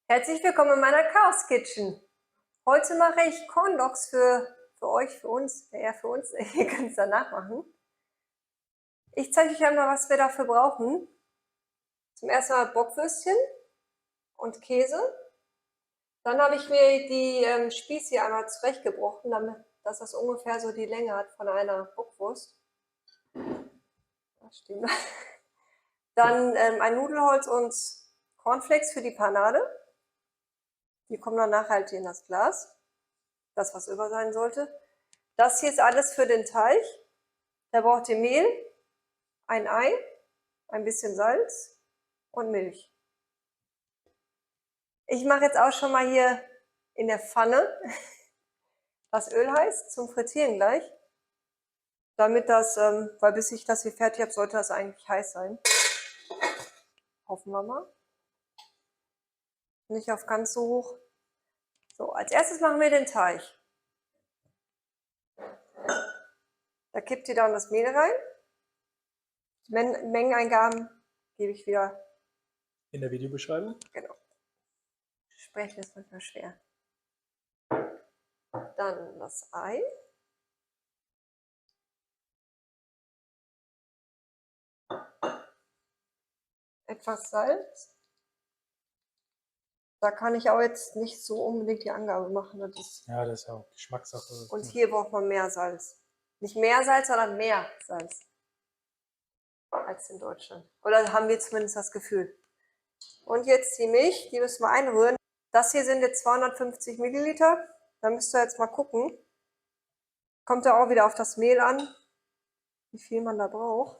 Herzlich willkommen in meiner Chaos Kitchen. Heute mache ich Corn Dogs für euch, für uns, eher für uns. Ihr könnt es danach machen. Ich zeige euch einmal, was wir dafür brauchen. Zum ersten Mal Bockwürstchen und Käse. Dann habe ich mir die Spieß hier einmal zurechtgebrochen, damit dass das ungefähr so die Länge hat von einer Bockwurst. Das stimmt. Dann ein Nudelholz und Cornflakes für die Panade. Die kommen dann nachher halt hier in das Glas. Das, was über sein sollte. Das hier ist alles für den Teig. Da braucht ihr Mehl, ein Ei, ein bisschen Salz und Milch. Ich mache jetzt auch schon mal hier in der Pfanne das Öl heiß zum Frittieren gleich. Damit das, weil bis ich das hier fertig habe, sollte das eigentlich heiß sein. Hoffen wir mal. Nicht auf ganz so hoch. So, als erstes machen wir den Teig. Da kippt ihr dann das Mehl rein. Die Mengeneingaben gebe ich wieder in der Videobeschreibung. Genau. Sprechen ist manchmal schwer. Dann das Ei. Etwas Salz. Da kann ich auch jetzt nicht so unbedingt die Angabe machen. Ja, das ist ja auch Geschmackssache. Und hier braucht man mehr Salz. Nicht mehr Salz, sondern mehr Salz als in Deutschland. Oder haben wir zumindest das Gefühl. Und jetzt die Milch, die müssen wir einrühren. Das hier sind jetzt 250 Milliliter. Da müsst ihr jetzt mal gucken. Kommt ja auch wieder auf das Mehl an, wie viel man da braucht.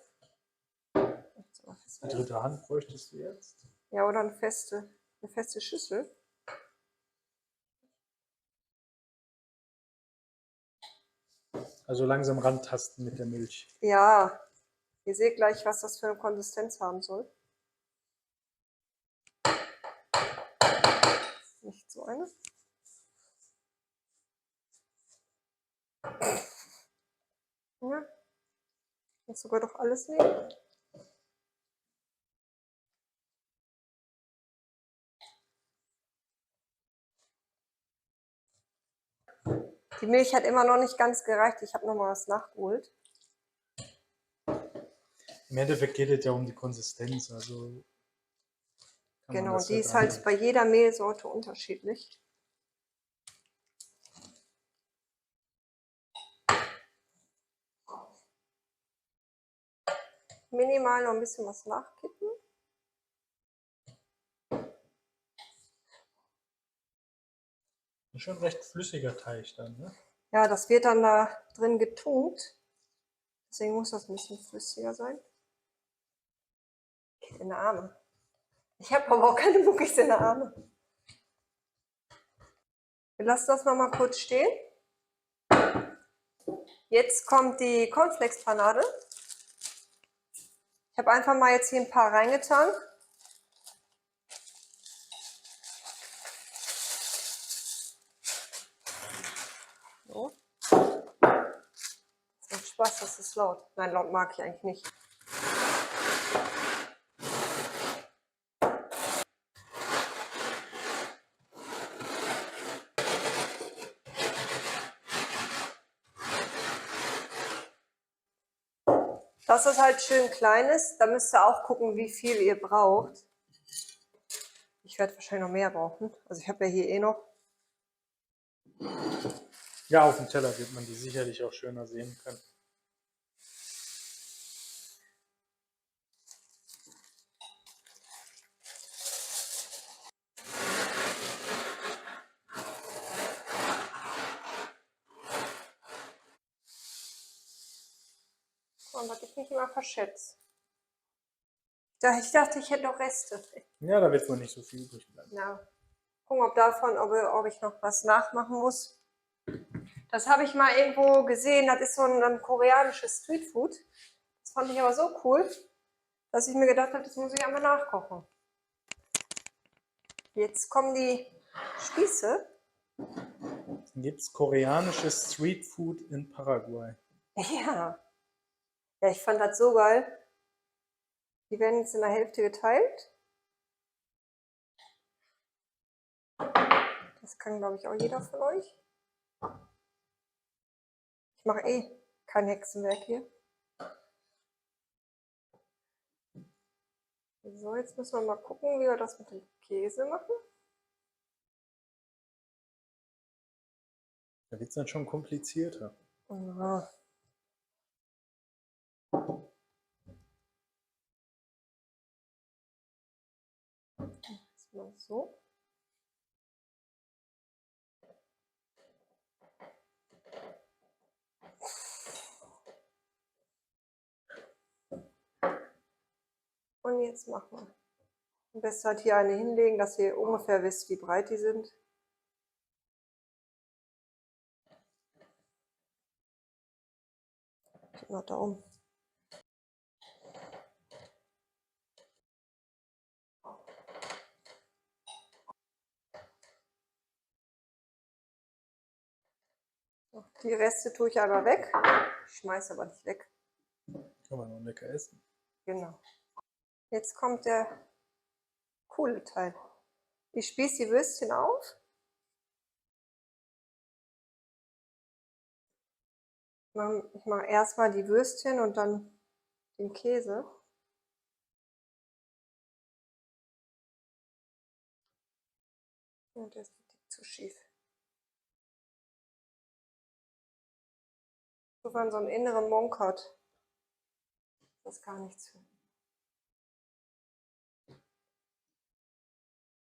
Die dritte Hand bräuchtest du jetzt? Ja, oder eine feste Schüssel. Also langsam rantasten mit der Milch. Ja, ihr seht gleich, was das für eine Konsistenz haben soll. Nicht so eine. Ja, jetzt sogar doch alles nehmen. Die Milch hat immer noch nicht ganz gereicht. Ich habe noch mal was nachgeholt. Im Endeffekt geht es ja um die Konsistenz. Also genau, die ist halt bei jeder Mehlsorte unterschiedlich. Minimal noch ein bisschen was nachkippen. Ist schon ein recht flüssiger Teig dann, ne? Ja, das wird dann da drin getunkt. Deswegen muss das ein bisschen flüssiger sein. In der Arme. Ich habe aber auch keine Muckis in der Arme. Wir lassen das noch mal kurz stehen. Jetzt kommt die Cornflakes-Panade. Ich habe einfach mal jetzt hier ein paar reingetan. So. Das macht Spaß, das ist laut. Nein, laut mag ich eigentlich nicht. Dass es halt schön klein ist, da müsst ihr auch gucken, wie viel ihr braucht. Ich werde wahrscheinlich noch mehr brauchen. Also ich habe ja hier eh noch. Ja, auf dem Teller wird man die sicherlich auch schöner sehen können. Und da ich mich immer verschätzt. Ich dachte, ich hätte noch Reste. Ja, da wird wohl nicht so viel übrig bleiben. Ja. Gucken, ob ich noch was nachmachen muss. Das habe ich mal irgendwo gesehen. Das ist so ein koreanisches Streetfood. Das fand ich aber so cool, dass ich mir gedacht habe, das muss ich einmal nachkochen. Jetzt kommen die Spieße. Dann gibt es koreanisches Streetfood in Paraguay. Ja. Ja, ich fand das so geil. Die werden jetzt in der Hälfte geteilt. Das kann, glaube ich, auch jeder von euch. Ich mache eh kein Hexenwerk hier. So, jetzt müssen wir mal gucken, wie wir das mit dem Käse machen. Da wird es dann schon komplizierter. Ja. Mal so. Und jetzt machen wir. Am besten halt hier eine hinlegen, dass ihr ungefähr wisst, wie breit die sind. Mal da um. Die Reste tue ich aber weg. Ich schmeiße aber nicht weg. Kann man noch lecker essen. Genau. Jetzt kommt der coole Teil. Ich spieße die Würstchen auf. Ich mache erstmal die Würstchen und dann den Käse. Und der ist zu schief. So von so einem inneren Monk hat. Das ist gar nichts für.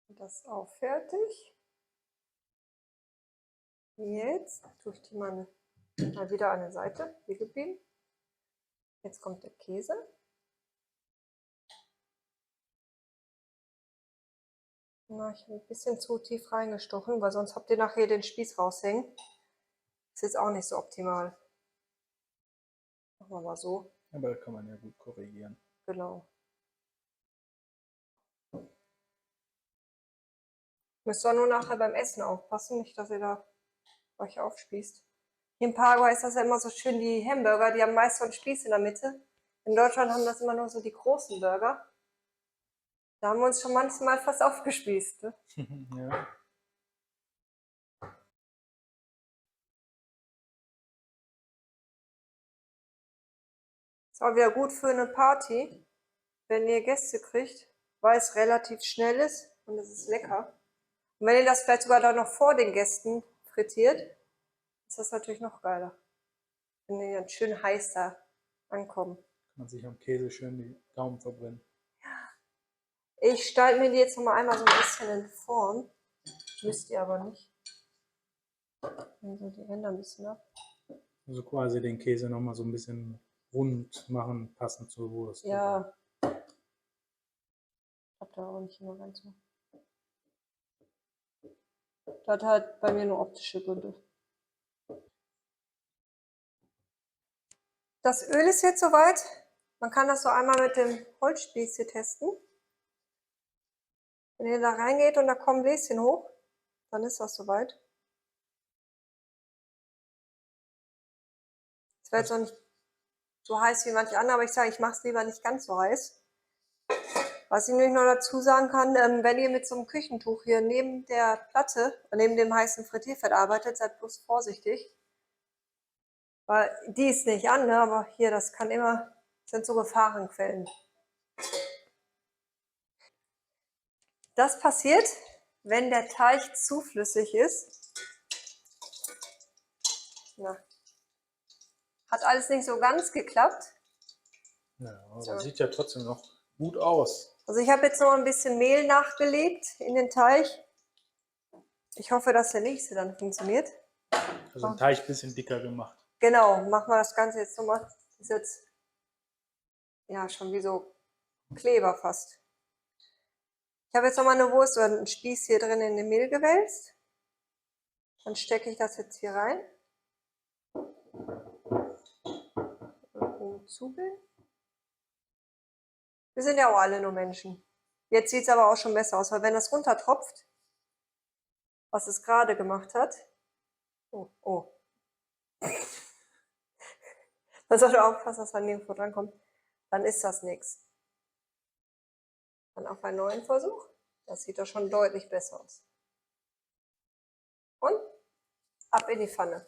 Und das ist auch fertig. Jetzt tue ich die mal wieder an der Seite, hier geblieben. Jetzt kommt der Käse. Na, ich habe ein bisschen zu tief reingestochen, weil sonst habt ihr nachher den Spieß raushängen. Ist jetzt auch nicht so optimal. Machen wir mal so. Aber da kann man ja gut korrigieren. Genau. Müsst ihr nur nachher beim Essen aufpassen, nicht, dass ihr da euch aufspießt. Hier in Paraguay ist das ja immer so schön, die Hamburger, die haben meist so einen Spieß in der Mitte. In Deutschland haben das immer nur so die großen Burger. Da haben wir uns schon manchmal fast aufgespießt. Ne? Ja. Ist auch wieder gut für eine Party, wenn ihr Gäste kriegt, weil es relativ schnell ist und es ist lecker. Und wenn ihr das vielleicht sogar dann noch vor den Gästen frittiert, ist das natürlich noch geiler. Wenn die dann schön heiß da ankommen. Kann man sich am Käse schön die Daumen verbrennen. Ich stelle mir die jetzt noch mal einmal so ein bisschen in Form. Müsst ihr aber nicht. Also die Ränder ein bisschen ab. Also quasi den Käse nochmal so ein bisschen rund machen, passend zur Wurst. Ja. Ich habe da auch nicht immer ganz so. Das hat bei mir nur optische Gründe. Das Öl ist jetzt soweit. Man kann das so einmal mit dem Holzspieß hier testen. Wenn ihr da reingeht und da kommen Bläschen hoch, dann ist das soweit. Es wird jetzt noch nicht so heiß wie manche andere, aber ich sage, ich mache es lieber nicht ganz so heiß. Was ich nämlich noch dazu sagen kann, wenn ihr mit so einem Küchentuch hier neben der Platte, neben dem heißen Frittierfett arbeitet, seid bloß vorsichtig. Weil die ist nicht an, ne? Aber hier, das kann immer, das sind so Gefahrenquellen. Das passiert, wenn der Teig zu flüssig ist. Na, hat alles nicht so ganz geklappt. Ja, aber so. Sieht ja trotzdem noch gut aus. Also ich habe jetzt noch ein bisschen Mehl nachgelegt in den Teig. Ich hoffe, dass der nächste dann funktioniert. Also den Teig ein bisschen dicker gemacht. Genau, machen wir das Ganze jetzt nochmal. Das ist jetzt ja schon wie so Kleber fast. Ich habe jetzt nochmal eine Wurst oder einen Spieß hier drin in den Mehl gewälzt. Dann stecke ich das jetzt hier rein. Zwiebeln. Wir sind ja auch alle nur Menschen. Jetzt sieht es aber auch schon besser aus, weil wenn das runtertropft, was es gerade gemacht hat. Oh, oh. Man sollte aufpassen, dass man nirgendwo drankommt. Dann ist das nichts. Dann auf einen neuen Versuch. Das sieht doch schon deutlich besser aus. ab in die Pfanne.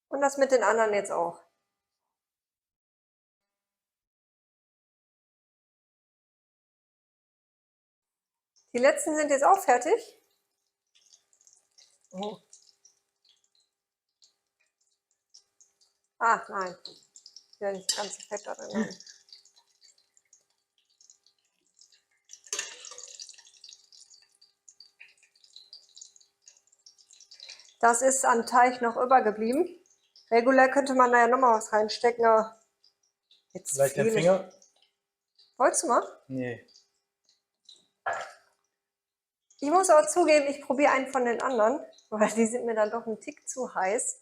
Und das mit den anderen jetzt auch. Die letzten sind jetzt auch fertig. Oh. Ah, nein. Ja, nicht das ganze Fett da drin. Nein. Das ist an Teig noch übergeblieben. Regulär könnte man da ja nochmal was reinstecken, aber jetzt Vielleicht den viele. Finger? Wolltest du mal? Nee. Ich muss aber zugeben, ich probiere einen von den anderen, weil die sind mir dann doch ein Tick zu heiß.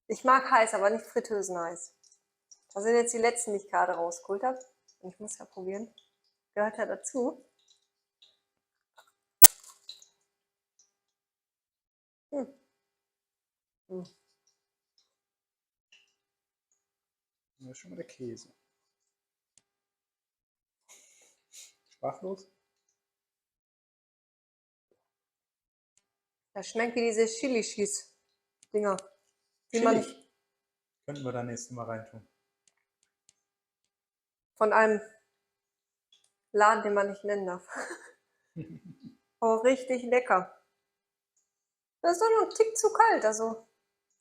Ich mag heiß, aber nicht Fritteusenheiß. Das sind jetzt die letzten, die ich gerade rausgeholt habe. Und ich muss ja probieren. Gehört ja dazu. Hm. Hm. Das ist schon mal der Käse. Sprachlos? Das schmeckt wie diese Chili-Cheese-Dinger. Die man Chili. Könnten wir da nächstes Mal reintun. von einem Laden, den man nicht nennen darf. Oh, richtig lecker. Das ist doch noch ein Tick zu kalt, also.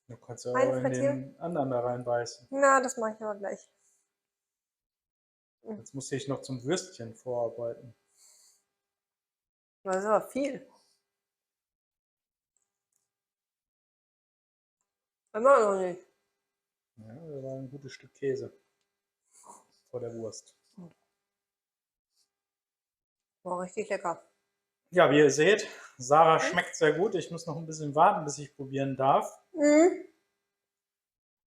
Du kannst ja auch in Einfrittieren. den anderen da reinbeißen. Na, das mache ich aber gleich. Jetzt musste ich noch zum Würstchen vorarbeiten. Das ist aber viel. Immer noch nicht. Ja, da war ein gutes Stück Käse vor der Wurst. War richtig lecker. Ja, wie ihr seht, Sarah schmeckt sehr gut. Ich muss noch ein bisschen warten, bis ich probieren darf. Mhm.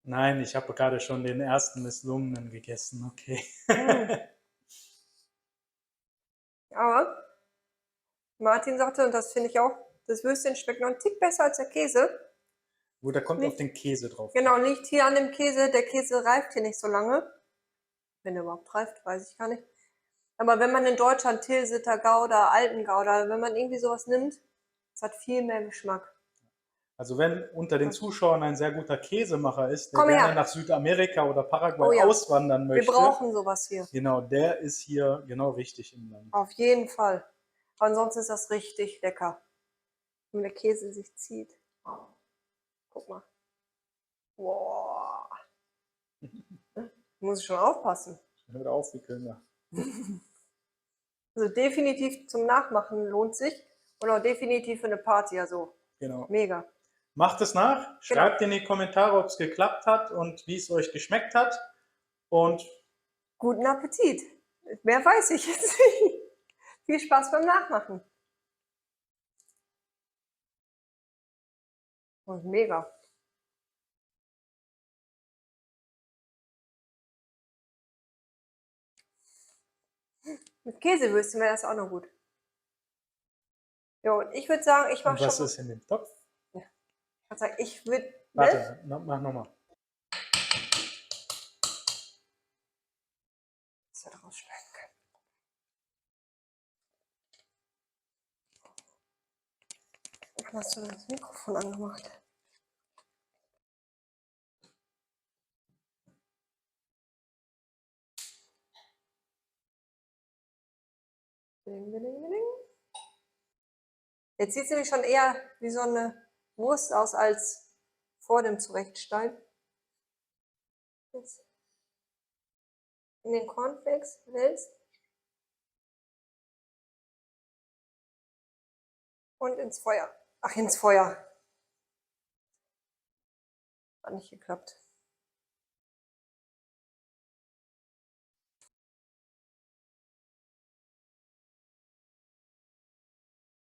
Nein, ich habe gerade schon den ersten misslungenen gegessen. Okay. Aber Martin sagte, und das finde ich auch, das Würstchen schmeckt noch ein Tick besser als der Käse. Gut, da kommt Nicht- auf den Käse drauf. Genau, liegt hier an dem Käse. Der Käse reift hier nicht so lange. Wenn er überhaupt reift, weiß ich gar nicht. Aber wenn man in Deutschland Tilsiter Gouda, Alten Gouda, wenn man irgendwie sowas nimmt, es hat viel mehr Geschmack. Also wenn unter den Zuschauern ein sehr guter Käsemacher ist, der Komm her. gerne nach Südamerika oder Paraguay Oh ja. auswandern Wir möchte, brauchen sowas hier. genau, der ist hier genau richtig im Land. Auf jeden Fall. Ansonsten ist das richtig lecker. Wenn der Käse sich zieht. Guck mal. Boah. Muss ich schon aufpassen. Hört auf, wie Kinder. Also definitiv zum Nachmachen lohnt sich. Und auch definitiv für eine Party. Also Genau. mega. Macht es nach, schreibt in die Kommentare, ob es geklappt hat und wie es euch geschmeckt hat. Und Guten Appetit. Mehr weiß ich jetzt nicht. Viel Spaß beim Nachmachen. Und mega. Mit Käsewürstchen wäre das auch noch gut. Ja, und ich würde sagen, ich mache was schon. ist in dem Topf? Ich würde. Warte, mach nochmal. Das wird rausschneiden können. Wann hast du das Mikrofon angemacht? Ding, ding, ding, ding. Jetzt sieht es nämlich schon eher wie so eine Wurst aus als vor dem Zurechtschneiden. Jetzt in den Cornflakes wälzt. Und ins Feuer. Ach, ins Feuer. Hat nicht geklappt.